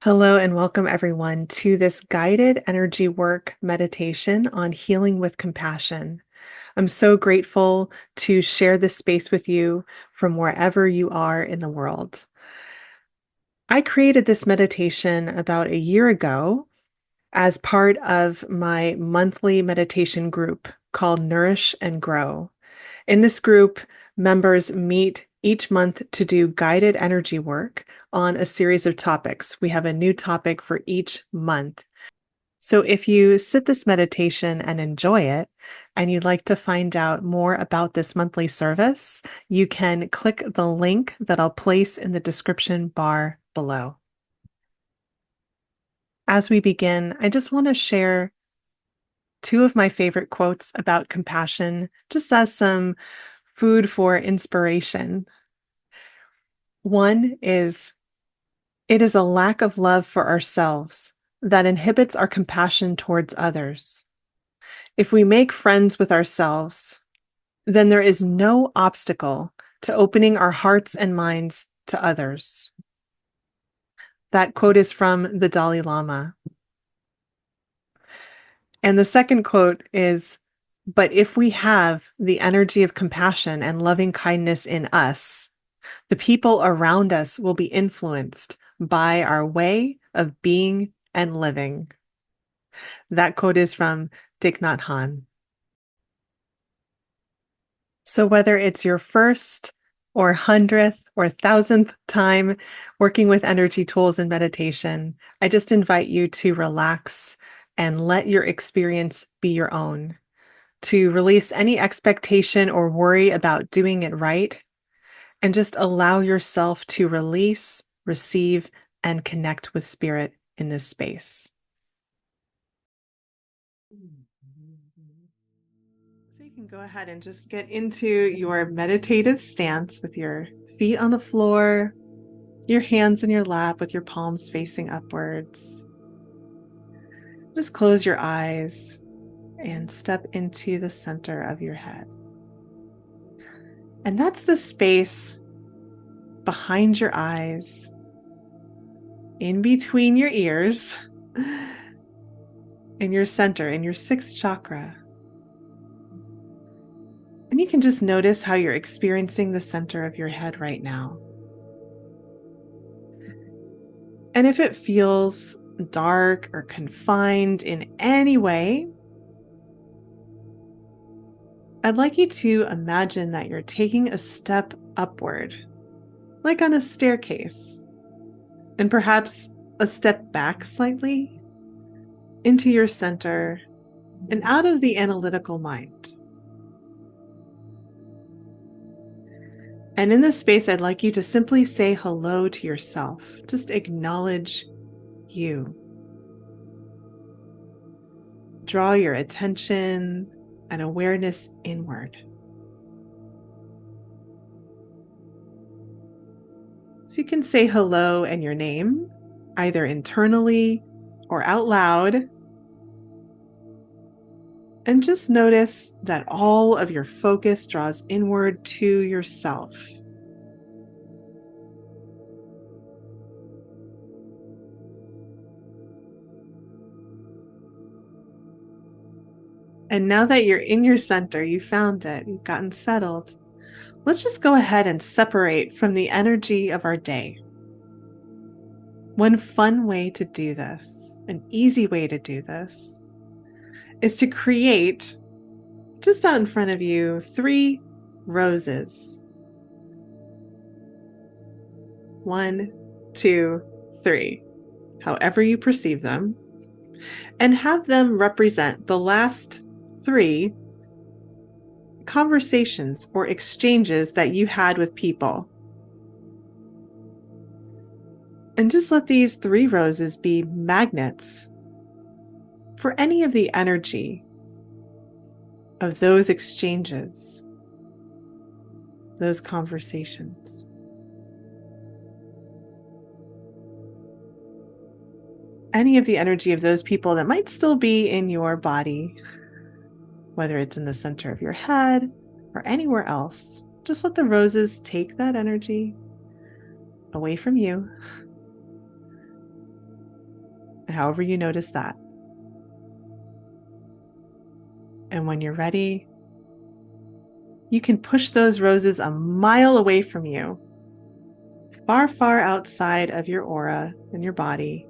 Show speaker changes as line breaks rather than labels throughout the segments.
Hello and welcome everyone to this guided energy work meditation on healing with compassion. I'm so grateful to share this space with you from wherever you are in the world. I created this meditation about a year ago as part of my monthly meditation group called Nourish and Grow. In this group, members meet each month to do guided energy work on a series of topics. We have a new topic for each month. So if you sit this meditation and enjoy it, and you'd like to find out more about this monthly service, you can click the link that I'll place in the description bar below. As we begin, I just want to share two of my favorite quotes about compassion, just as some food for inspiration. One is, "It is a lack of love for ourselves that inhibits our compassion towards others. If we make friends with ourselves, then there is no obstacle to opening our hearts and minds to others." That quote is from the Dalai Lama. And the second quote is, "But if we have the energy of compassion and loving kindness in us, the people around us will be influenced by our way of being and living." That quote is from Thich Nhat Hanh. So whether it's your first or hundredth or thousandth time working with energy tools and meditation, I just invite you to relax and let your experience be your own, to release any expectation or worry about doing it right, and just allow yourself to release, receive, and connect with spirit in this space. So you can go ahead and just get into your meditative stance with your feet on the floor, your hands in your lap with your palms facing upwards. Just close your eyes and step into the center of your head. And that's the space behind your eyes, in between your ears, in your center, in your sixth chakra. And you can just notice how you're experiencing the center of your head right now. And if it feels dark or confined in any way, I'd like you to imagine that you're taking a step upward, like on a staircase, and perhaps a step back slightly into your center and out of the analytical mind. And in this space, I'd like you to simply say hello to yourself. Just acknowledge you. Draw your attention and awareness inward. So you can say hello and your name, either internally or out loud. And just notice that all of your focus draws inward to yourself. And now that you're in your center, you found it, you've gotten settled, let's just go ahead and separate from the energy of our day. One fun way to do this, an easy way to do this, is to create, just out in front of you, 3 roses. 1, 2, 3, however you perceive them, and have them represent the last 3 conversations or exchanges that you had with people. And just let these 3 roses be magnets for any of the energy of those exchanges, those conversations. Any of the energy of those people that might still be in your body, whether it's in the center of your head or anywhere else. Just let the roses take that energy away from you however you notice that. And when you're ready, you can push those roses a mile away from you, far, far outside of your aura and your body,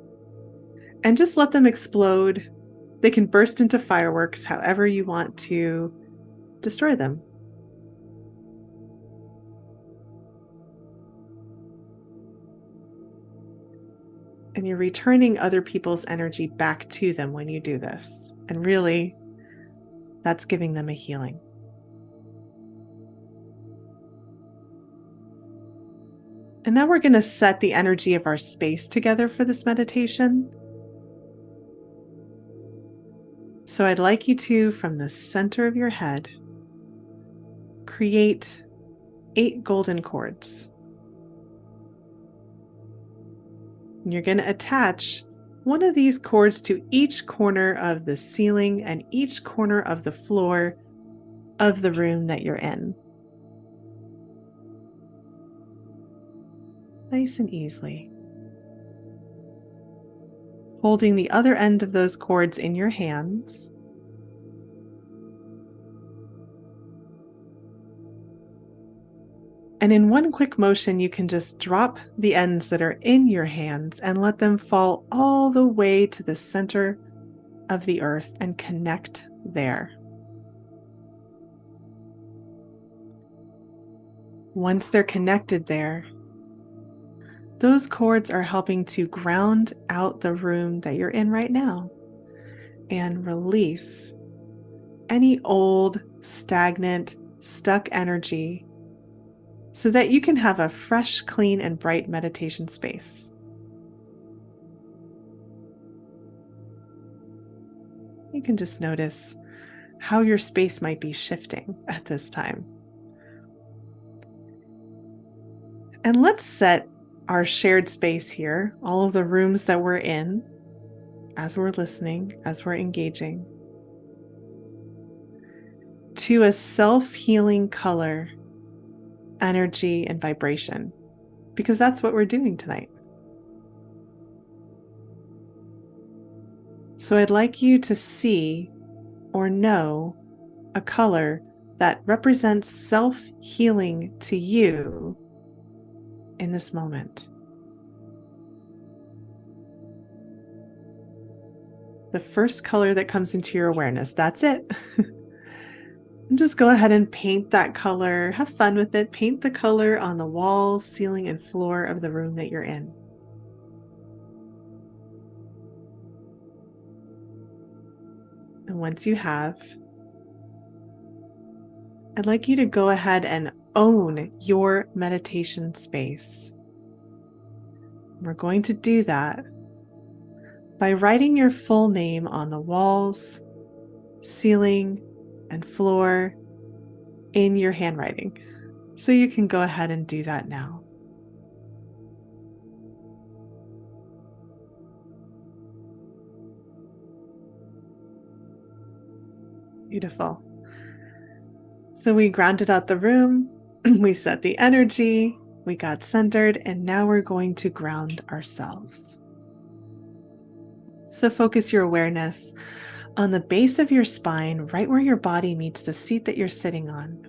and just let them explode. They can burst into fireworks however you want to destroy them. And you're returning other people's energy back to them when you do this. And really, that's giving them a healing. And now we're going to set the energy of our space together for this meditation. So I'd like you to, from the center of your head, create 8 golden cords. And you're going to attach one of these cords to each corner of the ceiling and each corner of the floor of the room that you're in. Nice and easily. Holding the other end of those cords in your hands. And in one quick motion, you can just drop the ends that are in your hands and let them fall all the way to the center of the earth and connect there. Once they're connected there, those cords are helping to ground out the room that you're in right now and release any old, stagnant, stuck energy so that you can have a fresh, clean, and bright meditation space. You can just notice how your space might be shifting at this time. And let's set our shared space here, all of the rooms that we're in, as we're listening, as we're engaging, to a self-healing color, energy, and vibration, because that's what we're doing tonight. So I'd like you to see or know a color that represents self-healing to you in this moment. The first color that comes into your awareness, that's it. And just go ahead and paint that color. Have fun with it. Paint the color on the walls, ceiling, and floor of the room that you're in. And once you have, I'd like you to go ahead and own your meditation space. We're going to do that by writing your full name on the walls, ceiling, and floor in your handwriting. So you can go ahead and do that now. Beautiful. So we grounded out the room, we set the energy, we got centered, and now we're going to ground ourselves. So focus your awareness on the base of your spine, right where your body meets the seat that you're sitting on.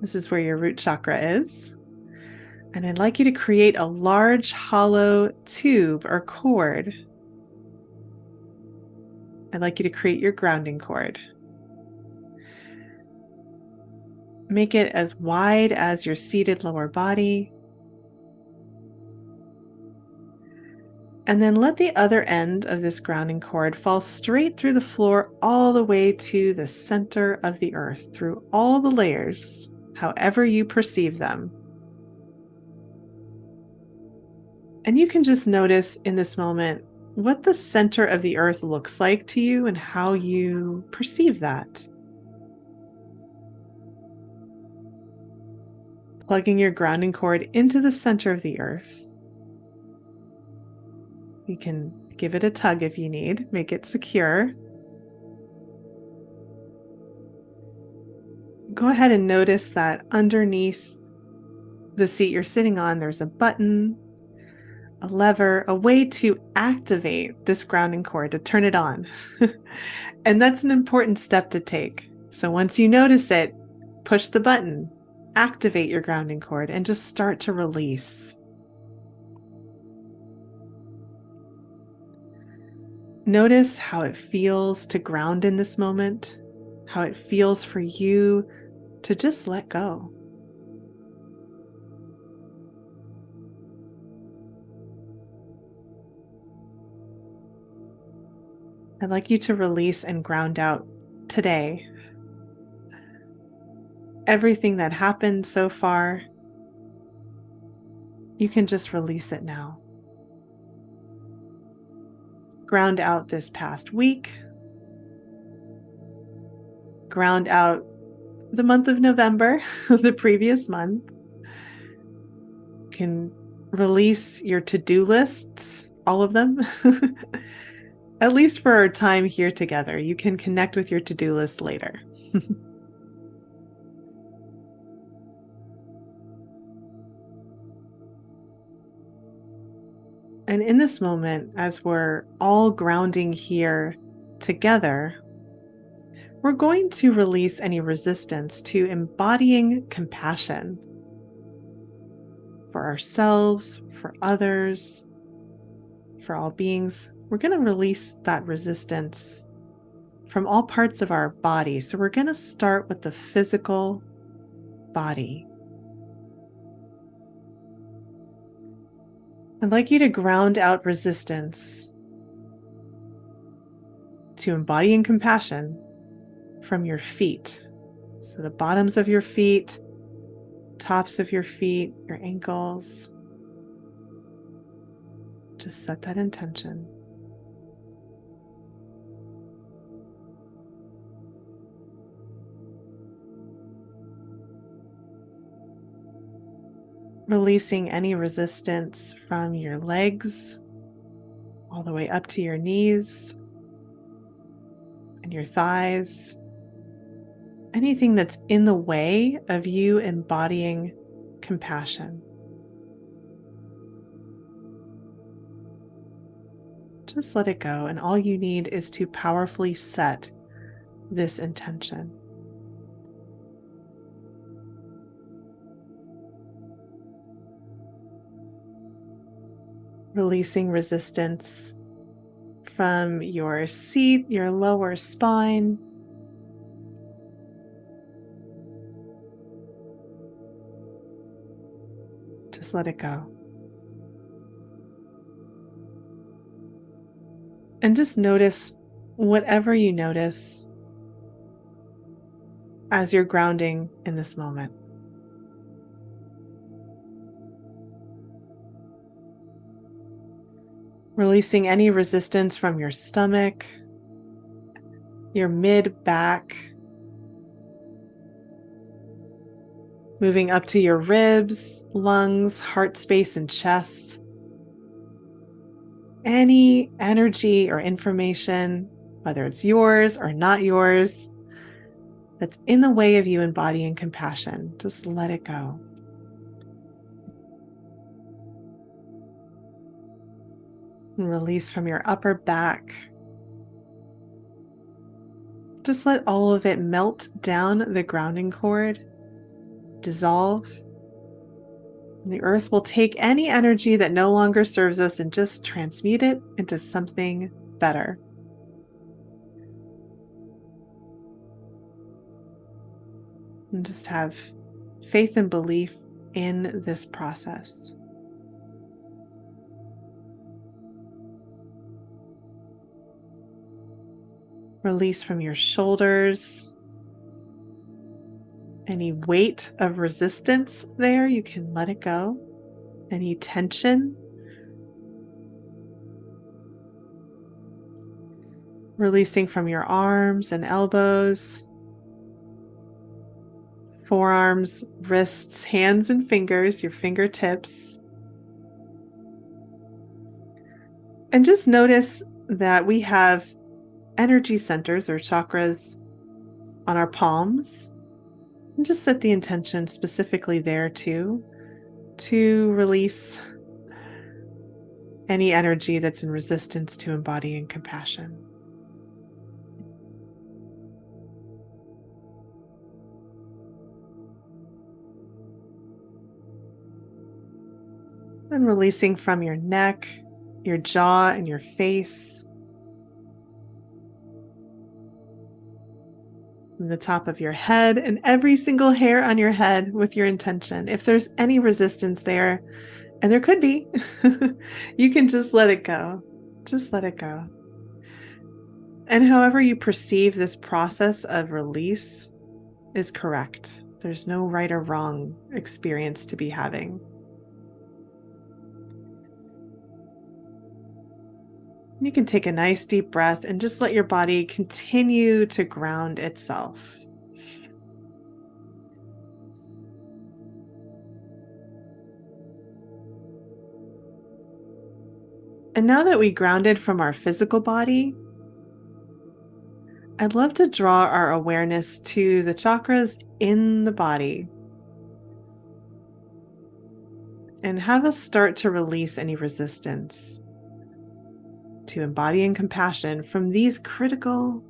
This is where your root chakra is. And I'd like you to create a large hollow tube or cord. I'd like you to create your grounding cord. Make it as wide as your seated lower body. And then let the other end of this grounding cord fall straight through the floor all the way to the center of the earth, through all the layers, however you perceive them. And you can just notice in this moment what the center of the earth looks like to you and how you perceive that. Plugging your grounding cord into the center of the earth. You can give it a tug if you need, make it secure. Go ahead and notice that underneath the seat you're sitting on, there's a button, a lever, a way to activate this grounding cord, to turn it on. And that's an important step to take. So once you notice it, push the button, activate your grounding cord, and just start to release. Notice how it feels to ground in this moment, how it feels for you to just let go. I'd like you to release and ground out today. Everything that happened so far, you can just release it now. Ground out this past week. Ground out the month of November, the previous month. You can release your to-do lists, all of them. At least for our time here together. You can connect with your to-do list later. And in this moment, as we're all grounding here together, we're going to release any resistance to embodying compassion for ourselves, for others, for all beings. We're going to release that resistance from all parts of our body. So we're going to start with the physical body. I'd like you to ground out resistance to embodying compassion from your feet. So the bottoms of your feet, tops of your feet, your ankles. Just set that intention. Releasing any resistance from your legs all the way up to your knees and your thighs. Anything that's in the way of you embodying compassion. Just let it go, and all you need is to powerfully set this intention. Releasing resistance from your seat, your lower spine. Just let it go. And just notice whatever you notice as you're grounding in this moment. Releasing any resistance from your stomach, your mid-back, moving up to your ribs, lungs, heart space, and chest. Any energy or information, whether it's yours or not yours, that's in the way of you embodying compassion, just let it go. And release from your upper back. Just let all of it melt down the grounding cord, dissolve. And the earth will take any energy that no longer serves us and just transmute it into something better. And just have faith and belief in this process. Release from your shoulders. Any weight of resistance there, you can let it go. Any tension. Releasing from your arms and elbows, forearms, wrists, hands and fingers, your fingertips. And just notice that we have energy centers or chakras on our palms. And just set the intention specifically there too, to release any energy that's in resistance to embodying compassion. And releasing from your neck, your jaw, and your face, from the top of your head and every single hair on your head with your intention. If there's any resistance there, and there could be, you can just let it go. Just let it go. And however you perceive this process of release is correct. There's no right or wrong experience to be having. You can take a nice deep breath and just let your body continue to ground itself. And now that we grounded from our physical body, I'd love to draw our awareness to the chakras in the body and have us start to release any resistance to embodying compassion from these critical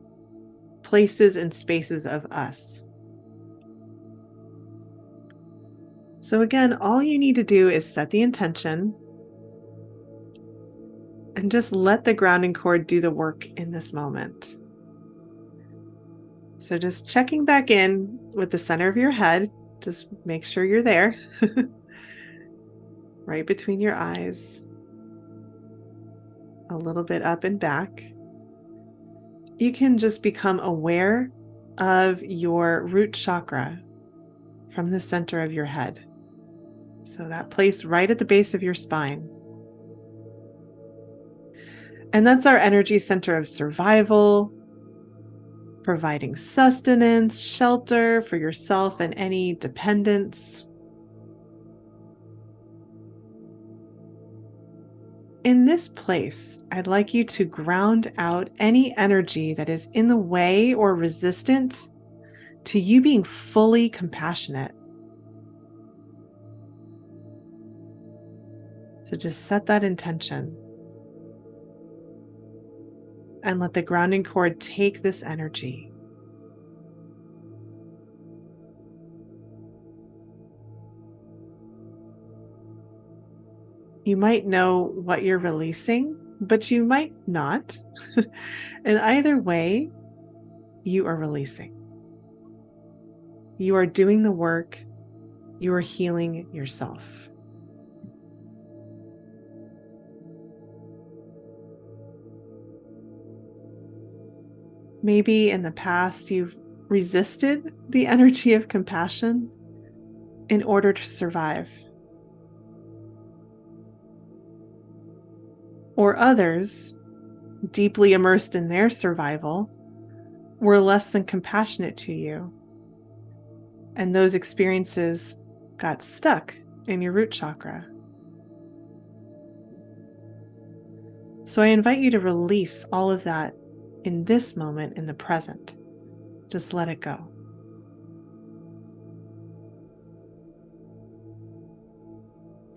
places and spaces of us. So again, all you need to do is set the intention and just let the grounding cord do the work in this moment. So just checking back in with the center of your head, just make sure you're there, right between your eyes, a little bit up and back. You can just become aware of your root chakra from the center of your head. So that place right at the base of your spine. And that's our energy center of survival, providing sustenance, shelter for yourself and any dependents. In this place, I'd like you to ground out any energy that is in the way or resistant to you being fully compassionate. So just set that intention and let the grounding cord take this energy. You might know what you're releasing, but you might not. And either way, you are releasing. You are doing the work. You are healing yourself. Maybe in the past you've resisted the energy of compassion in order to survive. Or others, deeply immersed in their survival, were less than compassionate to you. And those experiences got stuck in your root chakra. So I invite you to release all of that in this moment, in the present. Just let it go.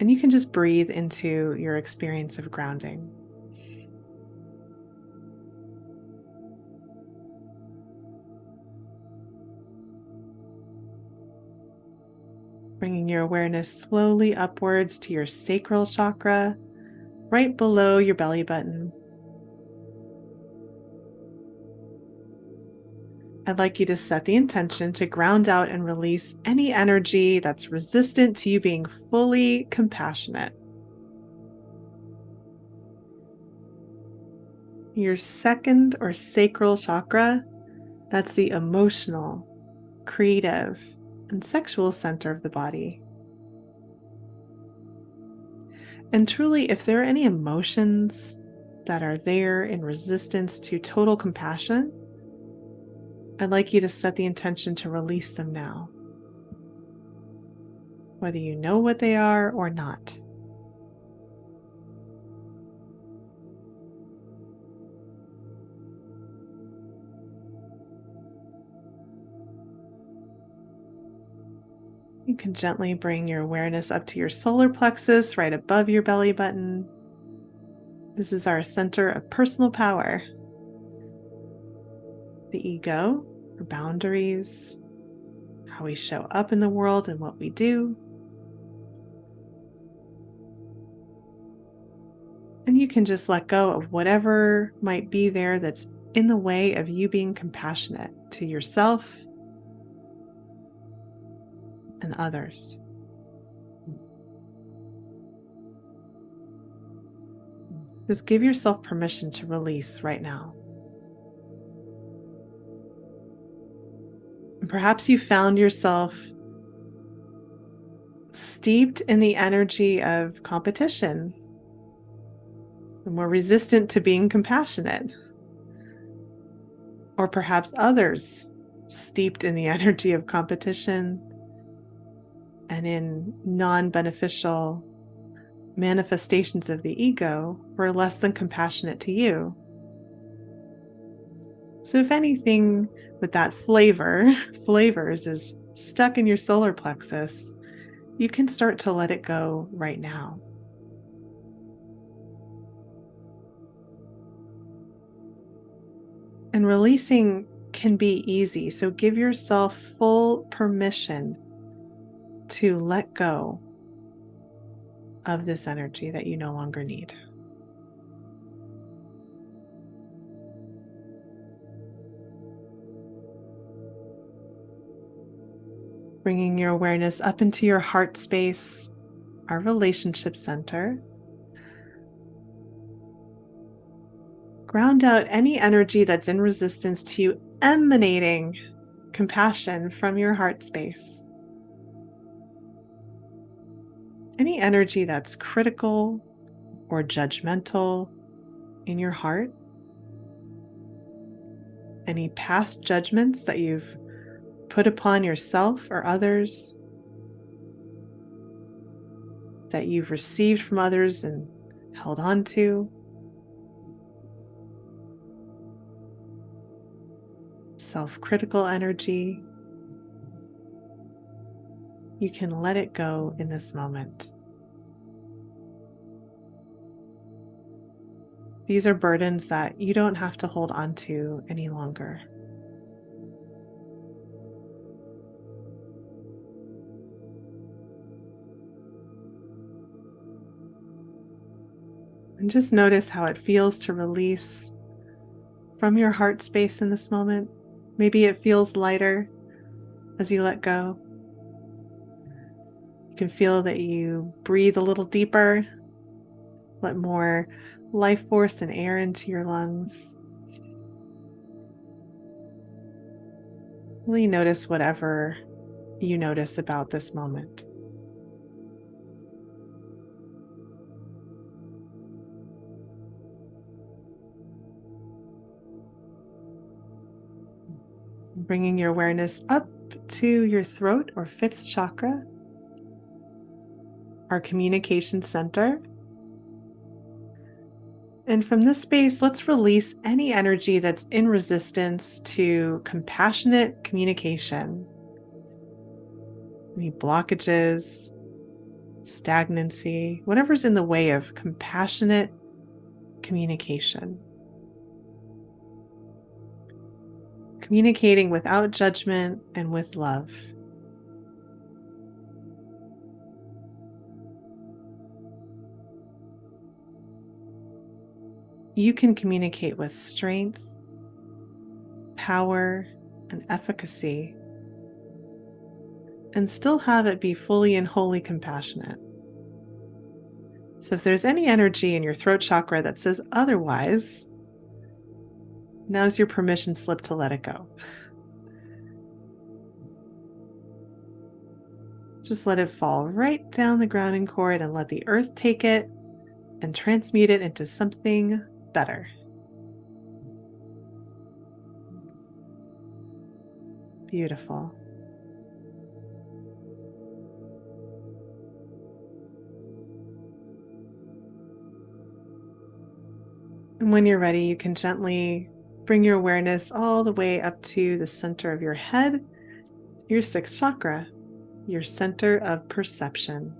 And you can just breathe into your experience of grounding. Bringing your awareness slowly upwards to your sacral chakra, right below your belly button. I'd like you to set the intention to ground out and release any energy that's resistant to you being fully compassionate. Your second or sacral chakra, that's the emotional, creative, and sexual center of the body. And truly, if there are any emotions that are there in resistance to total compassion, I'd like you to set the intention to release them now, whether you know what they are or not. You can gently bring your awareness up to your solar plexus right above your belly button. This is our center of personal power. The ego, our boundaries, how we show up in the world and what we do. And you can just let go of whatever might be there that's in the way of you being compassionate to yourself and others. Just give yourself permission to release right now. And perhaps you found yourself steeped in the energy of competition, more resistant to being compassionate. Or perhaps others steeped in the energy of competition and in non-beneficial manifestations of the ego were less than compassionate to you. So if anything with that flavors is stuck in your solar plexus, you can start to let it go right now. And releasing can be easy, so give yourself full permission to let go of this energy that you no longer need. Bringing your awareness up into your heart space, our relationship center. Ground out any energy that's in resistance to you emanating compassion from your heart space. Any energy that's critical or judgmental in your heart. Any past judgments that you've put upon yourself or others, that you've received from others and held on to. Self-critical energy. You can let it go in this moment. These are burdens that you don't have to hold on to any longer. And just notice how it feels to release from your heart space in this moment. Maybe it feels lighter as you let go. You can feel that you breathe a little deeper, let more life force and air into your lungs. Really notice whatever you notice about this moment. Bringing your awareness up to your throat or fifth chakra, our communication center. And from this space, let's release any energy that's in resistance to compassionate communication. Any blockages, stagnancy, whatever's in the way of compassionate communication. Communicating without judgment and with love. You can communicate with strength, power, and efficacy, and still have it be fully and wholly compassionate. So if there's any energy in your throat chakra that says otherwise, now's your permission slip to let it go. Just let it fall right down the grounding cord and let the earth take it and transmute it into something better. Beautiful. And when you're ready, you can gently bring your awareness all the way up to the center of your head, your sixth chakra, your center of perception.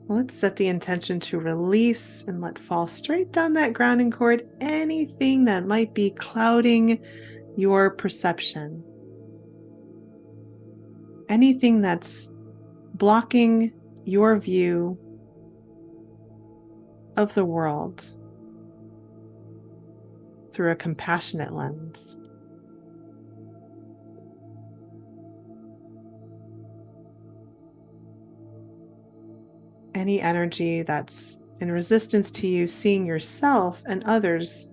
Let's set the intention to release and let fall straight down that grounding cord anything that might be clouding your perception, anything that's blocking your view of the world through a compassionate lens. Any energy that's in resistance to you seeing yourself and others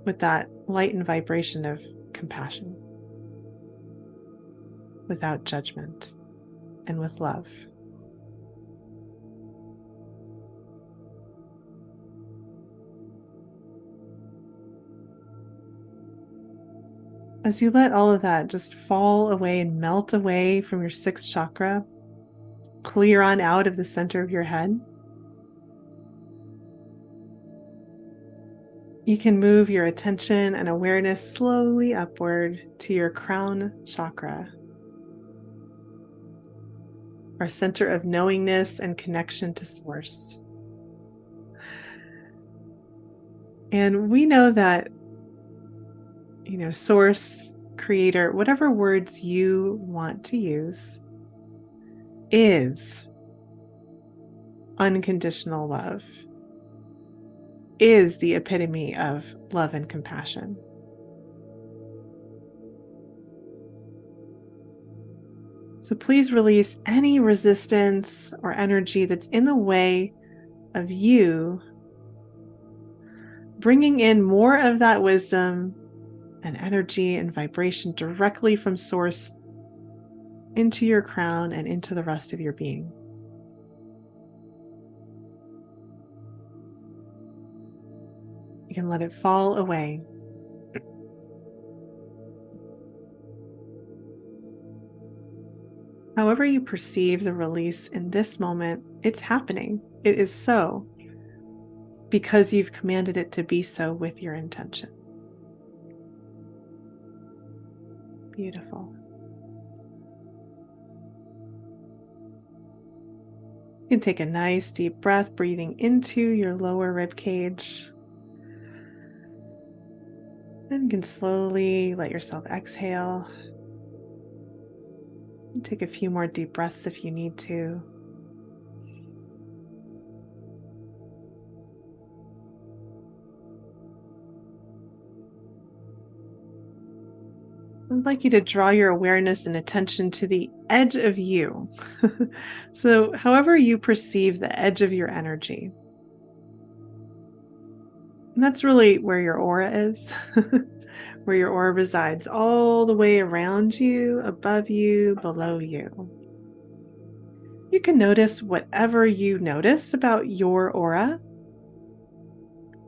with that light and vibration of compassion, without judgment, and with love. As you let all of that just fall away and melt away from your sixth chakra, clear on out of the center of your head, you can move your attention and awareness slowly upward to your crown chakra, our center of knowingness and connection to Source. And we know that, Source, Creator, whatever words you want to use, is unconditional love, is the epitome of love and compassion. So please release any resistance or energy that's in the way of you bringing in more of that wisdom and energy and vibration directly from Source into your crown and into the rest of your being. You can let it fall away. However you perceive the release in this moment, it's happening. It is so, because you've commanded it to be so with your intention. Beautiful. You can take a nice deep breath, breathing into your lower rib cage. Then you can slowly let yourself exhale. Take a few more deep breaths if you need to. I'd like you to draw your awareness and attention to the edge of you. So, however you perceive the edge of your energy. And that's really where your aura is, where your aura resides, all the way around you, above you, below you. You can notice whatever you notice about your aura.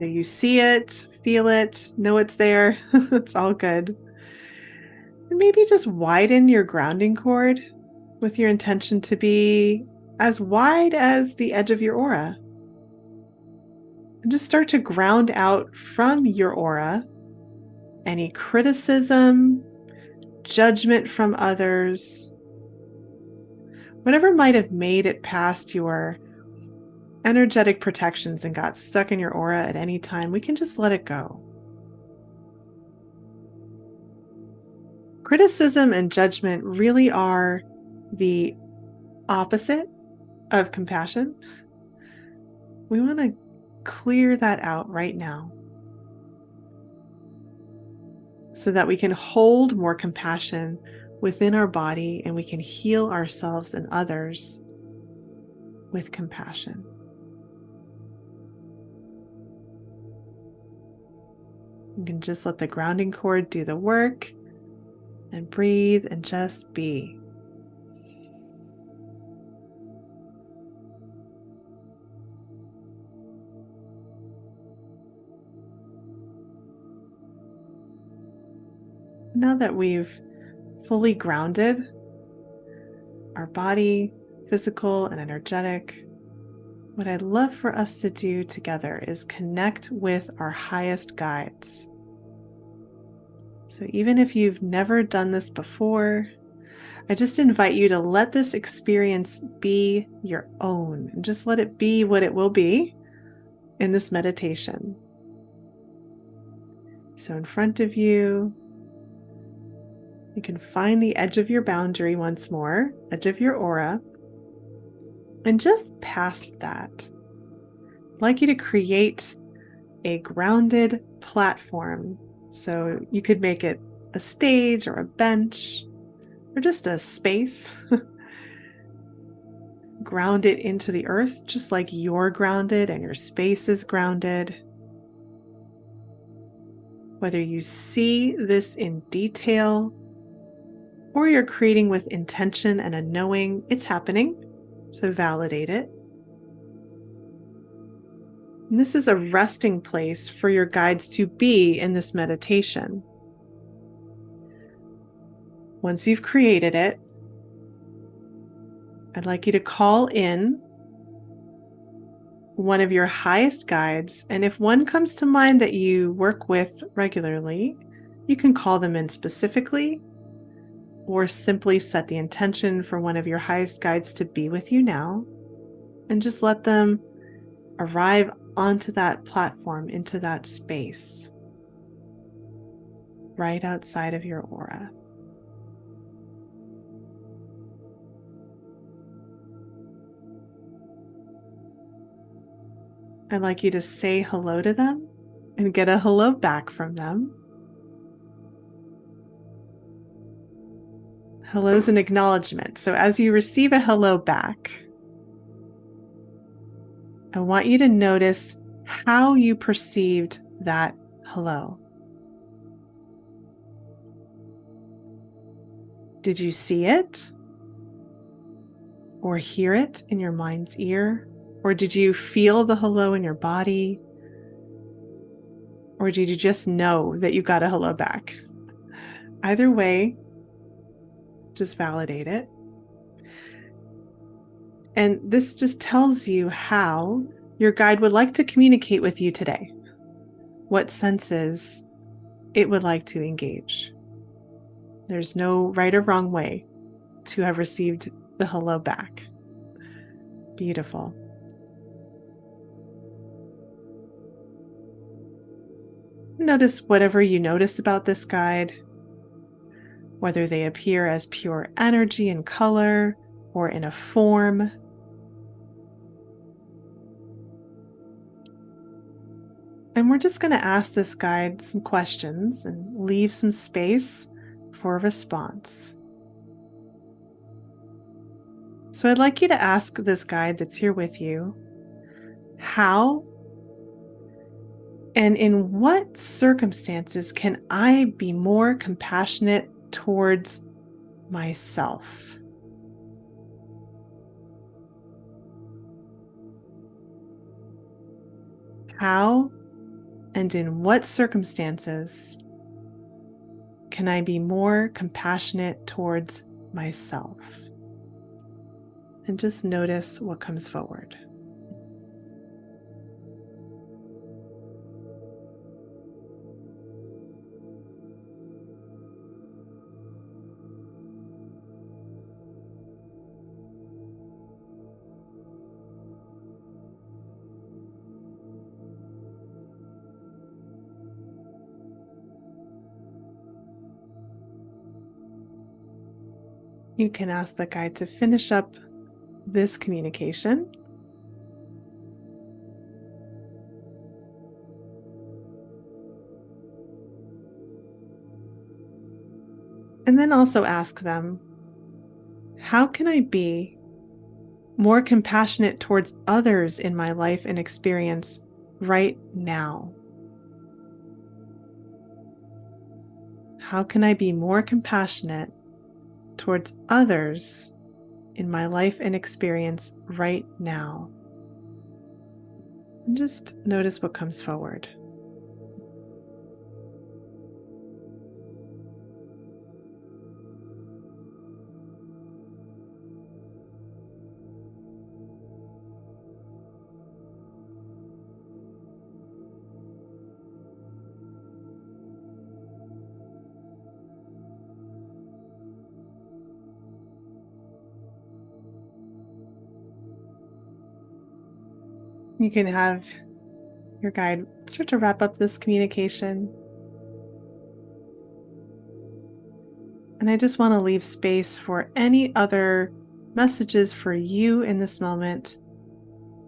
You see it, feel it, know it's there. It's all good. And maybe just widen your grounding cord with your intention to be as wide as the edge of your aura. And just start to ground out from your aura any criticism, judgment from others, whatever might have made it past your energetic protections and got stuck in your aura at any time. We can just let it go. Criticism and judgment really are the opposite of compassion. We want to clear that out right now so that we can hold more compassion within our body and we can heal ourselves and others with compassion. You can just let the grounding cord do the work and breathe and just be. Now that we've fully grounded our body, physical and energetic, what I'd love for us to do together is connect with our highest guides. So even if you've never done this before, I just invite you to let this experience be your own and just let it be what it will be in this meditation. So in front of you, you can find the edge of your boundary once more, edge of your aura, and just past that. I'd like you to create a grounded platform. So you could make it a stage or a bench or just a space. Ground it into the earth, just like you're grounded and your space is grounded. Whether you see this in detail or you're creating with intention and a knowing, it's happening. So validate it. And this is a resting place for your guides to be in this meditation. Once you've created it, I'd like you to call in one of your highest guides. And if one comes to mind that you work with regularly, you can call them in specifically or simply set the intention for one of your highest guides to be with you now and just let them arrive onto that platform, into that space right outside of your aura. I'd like you to say hello to them and get a hello back from them. Hello's an acknowledgement. So as you receive a hello back, I want you to notice how you perceived that hello. Did you see it? Or hear it in your mind's ear? Or did you feel the hello in your body? Or did you just know that you got a hello back? Either way, just validate it. And this just tells you how your guide would like to communicate with you today, what senses it would like to engage. There's no right or wrong way to have received the hello back. Beautiful. Notice whatever you notice about this guide, whether they appear as pure energy and color or in a form. And we're just going to ask this guide some questions and leave some space for a response. So I'd like you to ask this guide that's here with you, how and in what circumstances can I be more compassionate towards myself? How and in what circumstances can I be more compassionate towards myself? And just notice what comes forward. You can ask the guide to finish up this communication. And then also ask them, how can I be more compassionate towards others in my life and experience right now? How can I be more compassionate towards others in my life and experience right now? And just notice what comes forward. You can have your guide start to wrap up this communication. And I just want to leave space for any other messages for you in this moment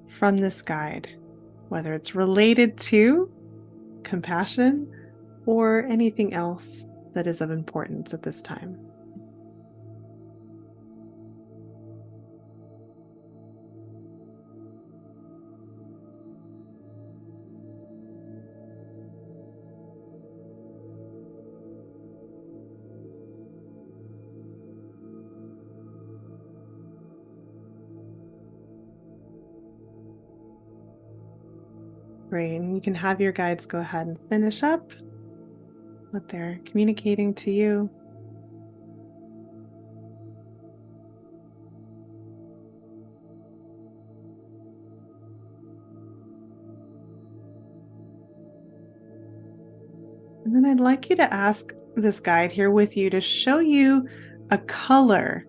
from this guide, whether it's related to compassion or anything else that is of importance at this time. Great. And you can have your guides go ahead and finish up what they're communicating to you. And then I'd like you to ask this guide here with you to show you a color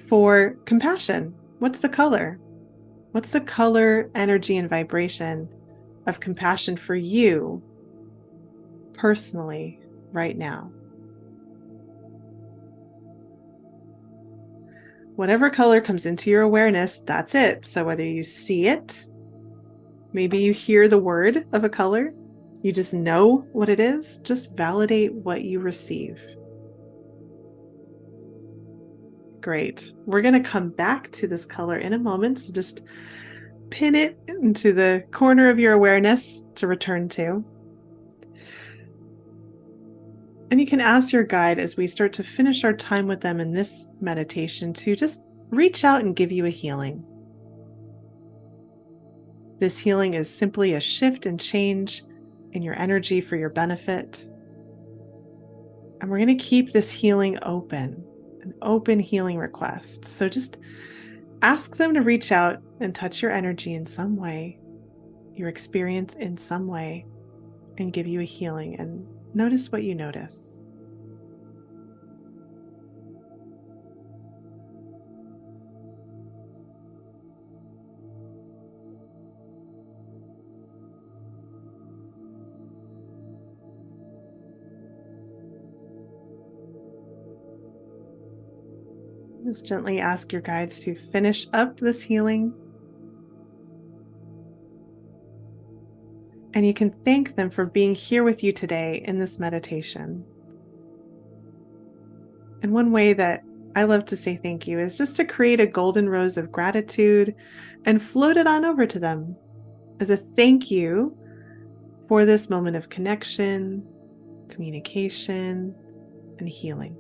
for compassion. What's the color? What's the color, energy, and vibration of compassion for you personally right now? Whatever color comes into your awareness, that's it. So whether you see it, maybe you hear the word of a color, you just know what it is, just validate what you receive. Great. We're going to come back to this color in a moment, so just pin it into the corner of your awareness to return to. And you can ask your guide as we start to finish our time with them in this meditation to just reach out and give you a healing. This healing is simply a shift and change in your energy for your benefit. And we're going to keep this healing open, an open healing request. So just ask them to reach out and touch your energy in some way, your experience in some way, and give you a healing. And notice what you notice. Just gently ask your guides to finish up this healing. And you can thank them for being here with you today in this meditation. And one way that I love to say thank you is just to create a golden rose of gratitude and float it on over to them as a thank you for this moment of connection, communication, and healing.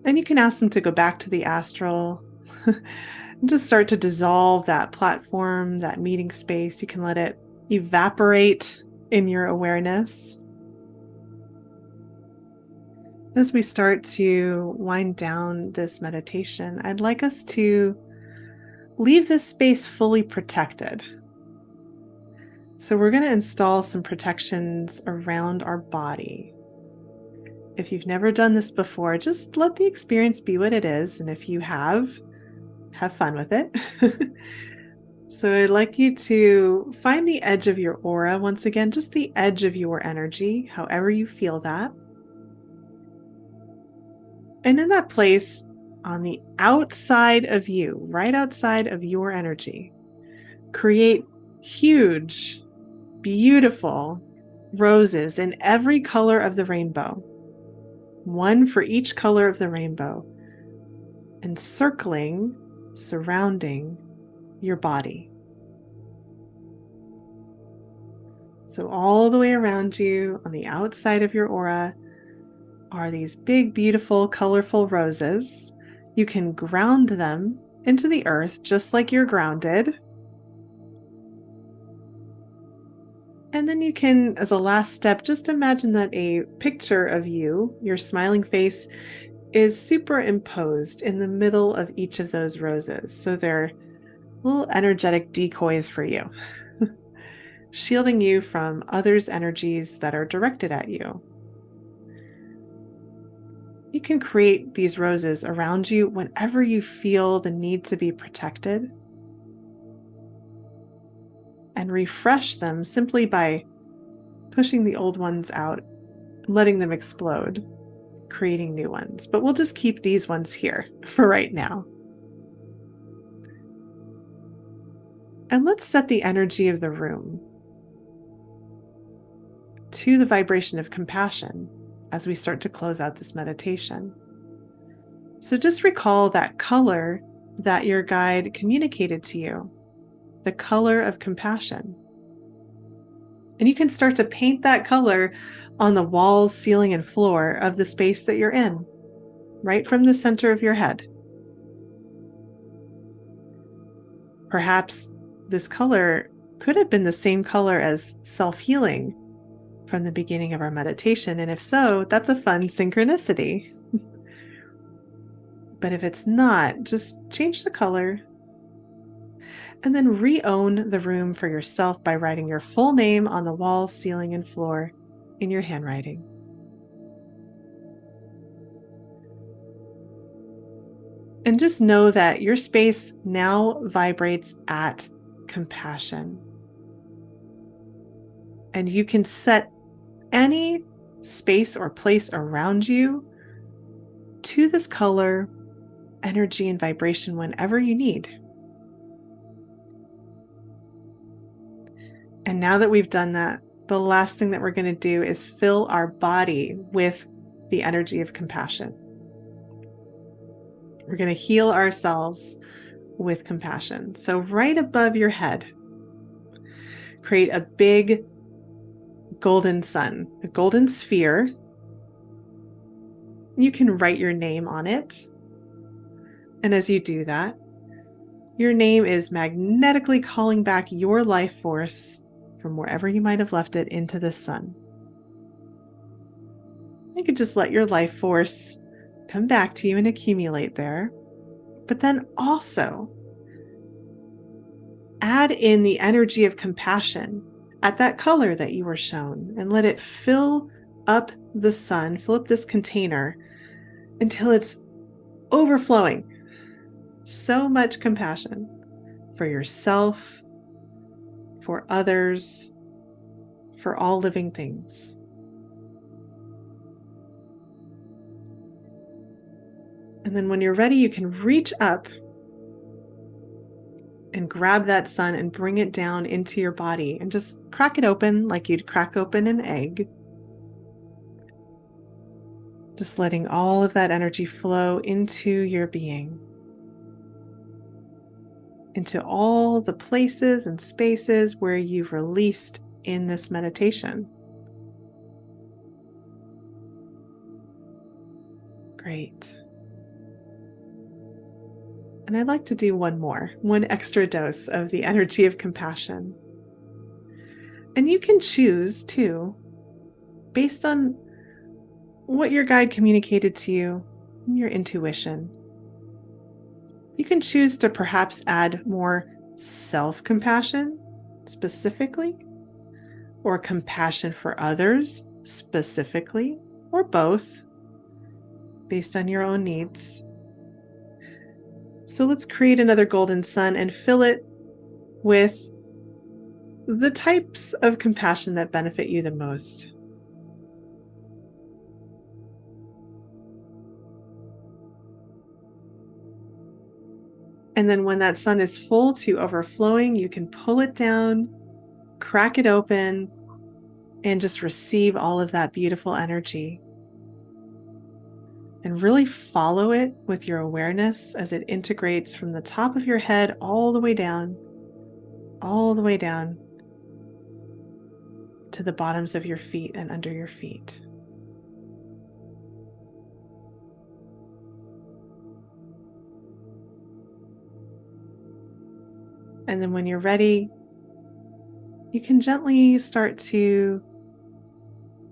And you can ask them to go back to the astral and just start to dissolve that platform, that meeting space. You can let it evaporate in your awareness. As we start to wind down this meditation, I'd like us to leave this space fully protected. So we're going to install some protections around our body. If you've never done this before, just let the experience be what it is. And if you have fun with it. So I'd like you to find the edge of your aura. Once again, just the edge of your energy, however you feel that. And in that place, on the outside of you, right outside of your energy, create huge, beautiful roses in every color of the rainbow. One for each color of the rainbow, encircling, surrounding your body. So all the way around you, on the outside of your aura, are these big, beautiful, colorful roses. You can ground them into the earth just like you're grounded. And then you can, as a last step, just imagine that a picture of you, your smiling face, is superimposed in the middle of each of those roses. So they're little energetic decoys for you, shielding you from others' energies that are directed at you. You can create these roses around you whenever you feel the need to be protected, and refresh them simply by pushing the old ones out, letting them explode, creating new ones. But we'll just keep these ones here for right now. And let's set the energy of the room to the vibration of compassion as we start to close out this meditation. So just recall that color that your guide communicated to you, the color of compassion. And you can start to paint that color on the walls, ceiling, and floor of the space that you're in, right from the center of your head. Perhaps this color could have been the same color as self-healing from the beginning of our meditation. And if so, that's a fun synchronicity. But if it's not, just change the color and then re-own the room for yourself by writing your full name on the wall, ceiling, and floor in your handwriting. And just know that your space now vibrates at compassion. And you can set any space or place around you to this color, energy, and vibration whenever you need. And now that we've done that, the last thing that we're going to do is fill our body with the energy of compassion. We're going to heal ourselves with compassion. So right above your head, create a big golden sun, a golden sphere. You can write your name on it. And as you do that, your name is magnetically calling back your life force from wherever you might have left it into the sun. You could just let your life force come back to you and accumulate there. But then also add in the energy of compassion at that color that you were shown and let it fill up the sun, fill up this container until it's overflowing. So much compassion for yourself, for others, for all living things. And then when you're ready, you can reach up and grab that sun and bring it down into your body and just crack it open like you'd crack open an egg. Just letting all of that energy flow into your being, into all the places and spaces where you've released in this meditation. Great. And I'd like to do one extra dose of the energy of compassion. And you can choose too, based on what your guide communicated to you, your intuition. You can choose to perhaps add more self-compassion specifically, or compassion for others specifically, or both, based on your own needs. So let's create another golden sun and fill it with the types of compassion that benefit you the most. And then when that sun is full to overflowing, you can pull it down, crack it open, and just receive all of that beautiful energy. And really follow it with your awareness as it integrates from the top of your head all the way down to the bottoms of your feet and under your feet. And then when you're ready, you can gently start to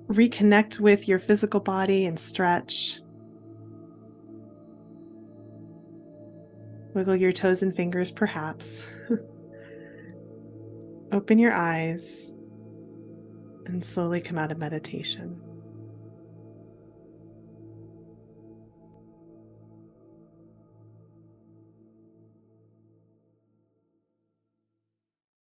reconnect with your physical body and stretch. Wiggle your toes and fingers, perhaps. Open your eyes and slowly come out of meditation.